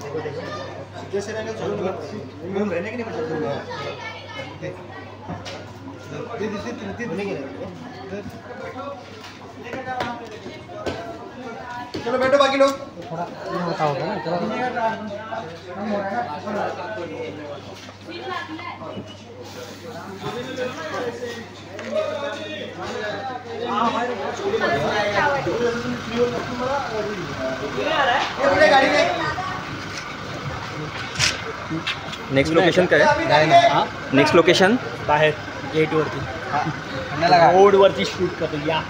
जैसे रहेंगे चलो हम रहने के नहीं बचा चलो बैठो बाकी लोग थोड़ा ये होता होगा ना चलो नेक्स्ट लोकेशन काय आहे? नेक्स्ट लोकेशन बाहेर गेट वरती रोड वरती शूट करतो या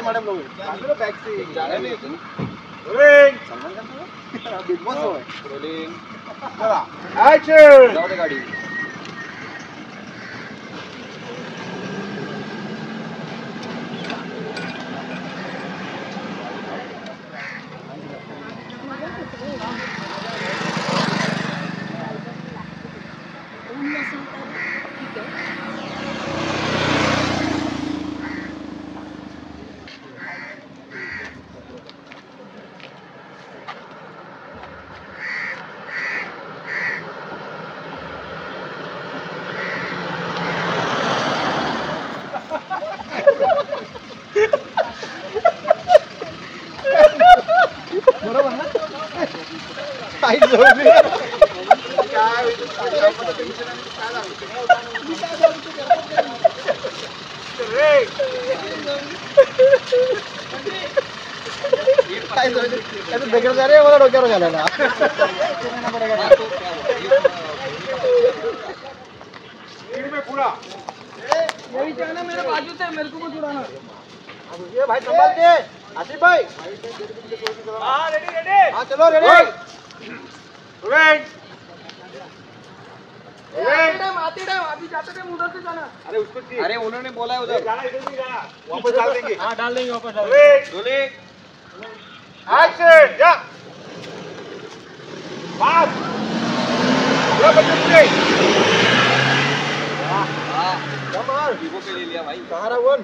मैडम लोग गाड़ी बेकार जा रहे हैं वाला डॉक्टर का लेना में पूरा यही जाना मेरे बाजू से मेरे को मत उड़ाना ये भाई संभाल के आसिफ भाई हां रेडी रेडी हां चलो रेडी आते टाइम अभी जाते टाइम उधर से जाना अरे उसको अरे उन्होंने बोला है उधर जाना इधर नहीं जाना वापस डाल देंगे हां डाल देंगे वापस डाल देंगे एक्शन जा पास ये बच्चे मुझे हां कमाल वीवो के ले लिया भाई कहां रहा वन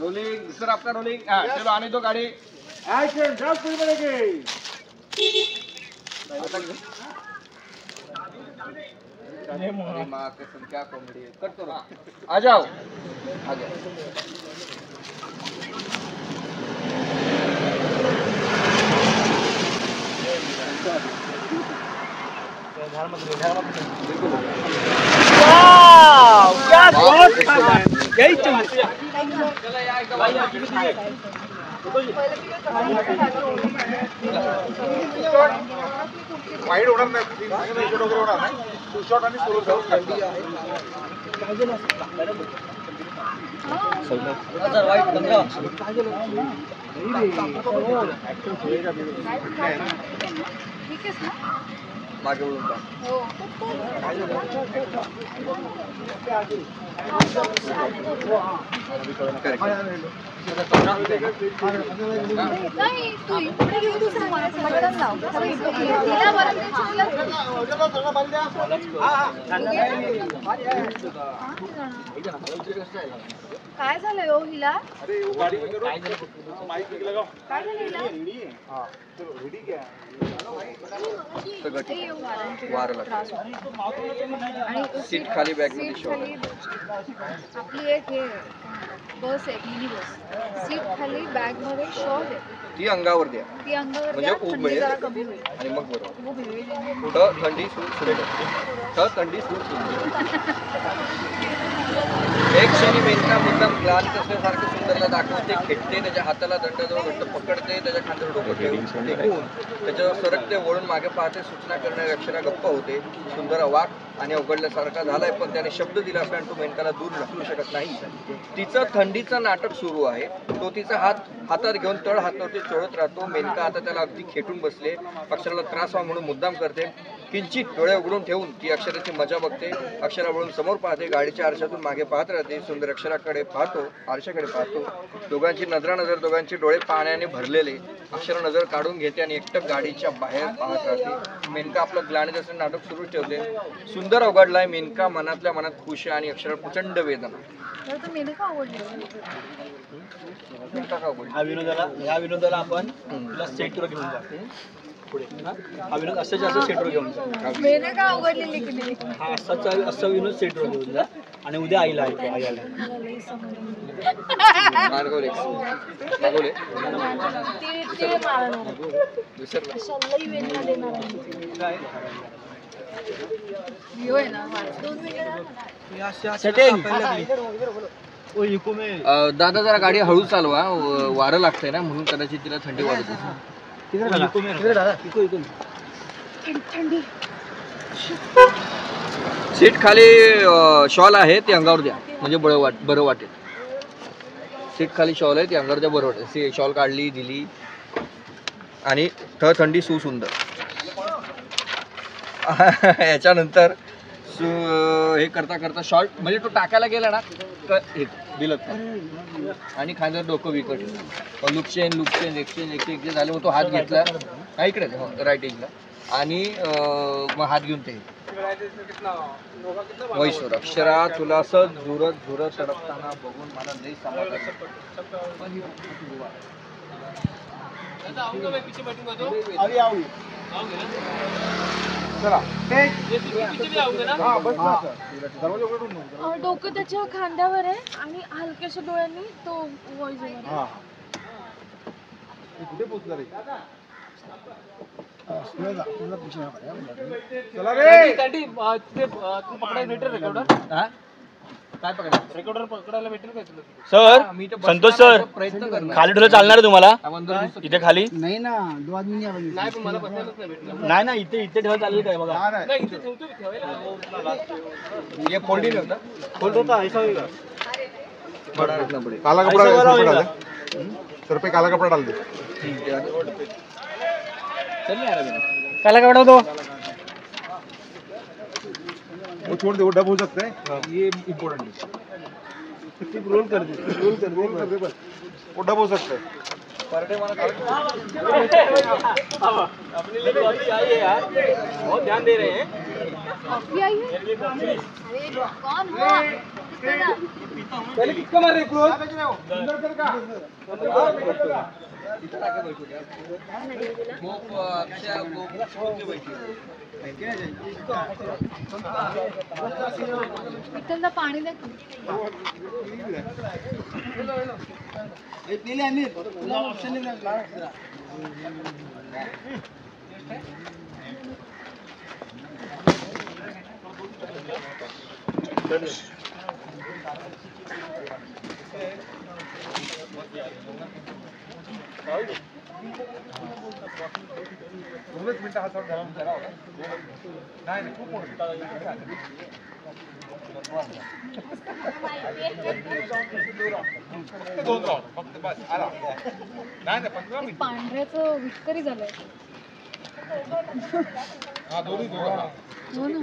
रोलिंग सर आपका रोलिंग चलो आने दो गाड़ी एक्शन जल्द पूरी बनेगी अरे मां कसम क्या कॉमेडी है कट करो आ जाओ आ गया वाओ क्या बहुत यही चाहिए चलो यार एकदम वाईड होणार नाही शॉट वगैरे होणार नाही टू शॉट आणि सोलो जाऊ थंडी आहे सर वाईड बंदा ठीक आहे ना मागे वळून जा हो नाही तू इकडे घेऊन तू सांग मला बटन लाव तिला बरं काय झालं हो हिला अरे वो गाड़ी में करो काय झालं माइक लगाओ काय झालं हिला रेडी है हां चलो रेडी क्या है ये वारं लागतं. सीट खाली बॅग मध्ये शॉल आहे. आपली एक हे बस आहे मिनी बस सीट खाली बॅग मध्ये शॉल आहे ती अंगावर द्या ती अंगावर म्हणजे द्या, ऊब थंडी मिळेल जरा कमी होईल आणि मग बरोबर ऊब मिळेल आणि कुठं थंडी सुरू थंडी सुरू एक क्षणी मेनका मुद्दाम क्लांत असल्यासारखं सुंदरला दाखवते, खेळते, त्याच्या हाताला दंडजवळ घट्ट पकडते, त्याच्या खांद्यावर डोकं टेकून त्याच्यावर सरकते, वळून मागे पाहते, सूचना करणारी अक्षरा गप्प होते. सुंदर अवाक आणि अवघडल्यासारखा झालाय, पण त्याने शब्द दिला असला तो मेनकाला दूर ढकलू शकत नाही. तिचं थंडीचं नाटक सुरू आहे. तो तिचा हातात घेऊन तळ हातावरती चोळत राहतो. मेनका आता त्याला अगदी खेटून बसले. अक्षराला त्रास व्हावा म्हणून मुद्दाम करते. किंचित डोळे उघडून ठेवून ती अक्षराची मजा बघते. अक्षरा वळून समोर पाहते, गाडीच्या आरशातून मागे पाहत राहते. सुंदर अक्षराकडे पाहतो, आरशाकडे पाहतो. दोघांची नजर दोघांचे डोळे पाण्याने भरलेले. अक्षरा नजर काढून घेते आणि एकटक गाडीच्या बाहेर पाहत राहते. मेनका आपलं ग्लानीत असलेलं नाटक सुरू ठेवते. सुंदर अवघडलाय. मेनका मनातल्या मनात खुश आहे आणि अक्षरा प्रचंड वेदना. मेनका आवडली मेनका का आवडली? ह्या विनोदाला आपण तुला सेटवर घेऊन जातो पुढे. हा विनोद असं जास्त सेटवर घेऊन जा. मेनका आवडलेली की नाही हा असा विनोद सेटवर घेऊन जा आणि उद्या आईला आईला मागवले ते मारणार विसरला. कशालाही वेदना देणार आहे होय ना दोन दादा जरा गाडी हळू चालवा, वारं लागतंय ना म्हणून कदाचित तिला थंडी वाजत असेल. थंडी सीट खाली शॉल आहे ते अंगावर द्या म्हणजे बरं वाटेल. सीट खाली शॉल आहे ते अंगावर द्या, बरं वाटेल. शॉल काढली दिली आणि थंडी सुंदर. याच्यानंतर हे करता शॉर्ट म्हणजे तो टाकायला गेला ना दिलं आणि खांद्यावर डोकं विकट लुकचेन एक झाले. मग तो हात घेतला इकडे राईट एजला आणि मग हात घेऊन ते वैश्वर अक्षरा तुला असं झुरत तडपताना बघून मला लई समाधान. डोकं त्याच्या खांद्यावर आहे आणि हलक्याशा डोळ्यांनी तो व्हॉइस येणार. कुठे पोहोचला रे? सर संतोष सर खाली ठेवलं चालणार आहे तुम्हाला इथे खाली नाही ना 2 आदमी नाही ना इथे ठेवा चालेल काय बघा. ये फोल्डिंग होता काला कपड़ा डाल दे सर पे, काला कपड़ा डाल दे. काला कपड़ा दो. वो छोड़ दे, वो डब हो सकता है. ये इम्पोर्टेंट है. रोल कर दे बस. वो डब हो सकता है. अपने लिए कॉफी आई है यार, बहुत ध्यान दे रहे हैं. कॉफी आई है? अरे कौन हो? पहले किसका मार रहे क्लोज? अंदर कर का. विठ्ठलला पाणी दे. पीले अमीर तुला ऑप्शन नाही लागला. मिनिटं हात नाही खूप पांढऱ्याचं विटकरी झालंय. हो ना.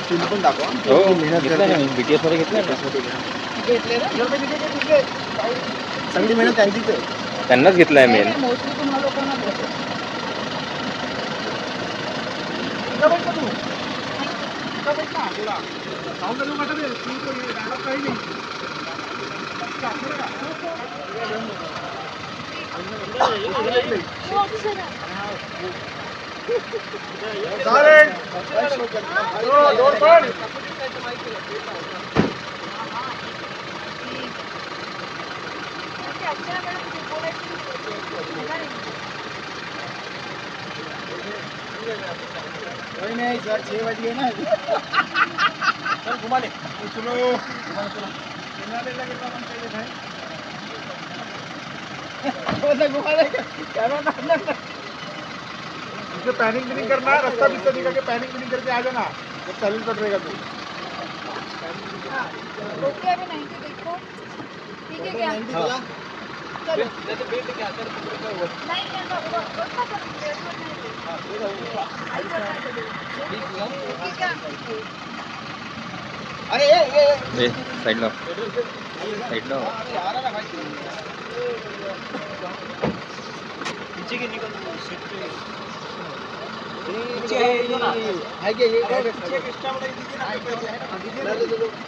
चिन्ह पण दाखवा. हो घेतलं ना BTS मध्ये घेतलं ना सगळी मेहनत त्यांचीच आहे. त्यांनाच घेतलंय मेन. मोस्टली तुम्हाला लोकांना भेटतं. कोई नहीं सर 6 बज गए ना. चल घुमा ले. चलो पैनिक भी नहीं करना. रास्ता भी निकल के पैनिक भी नहीं करके आ जाना. जब सैलून कट रहेगा तो ओके अभी 90 देखो. ठीक है क्या? हाँ. चलो नहीं अरे ए साइड लो साइड लो.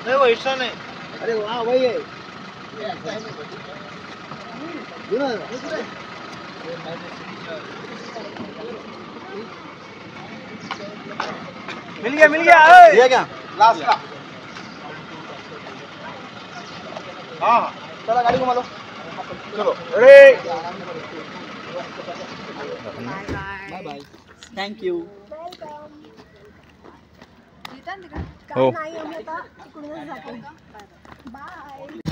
नहीं वो हिस्सा नहीं. अरे वहाँ वही है. मिल गया ये क्या लास्ट का. हाँ चलो गाड़ी घुमा लो. चलो ready. Bye bye. Thank you. Geeta तिकडे हो नाही आम्ही आता तिकडूनच जातो. बाय.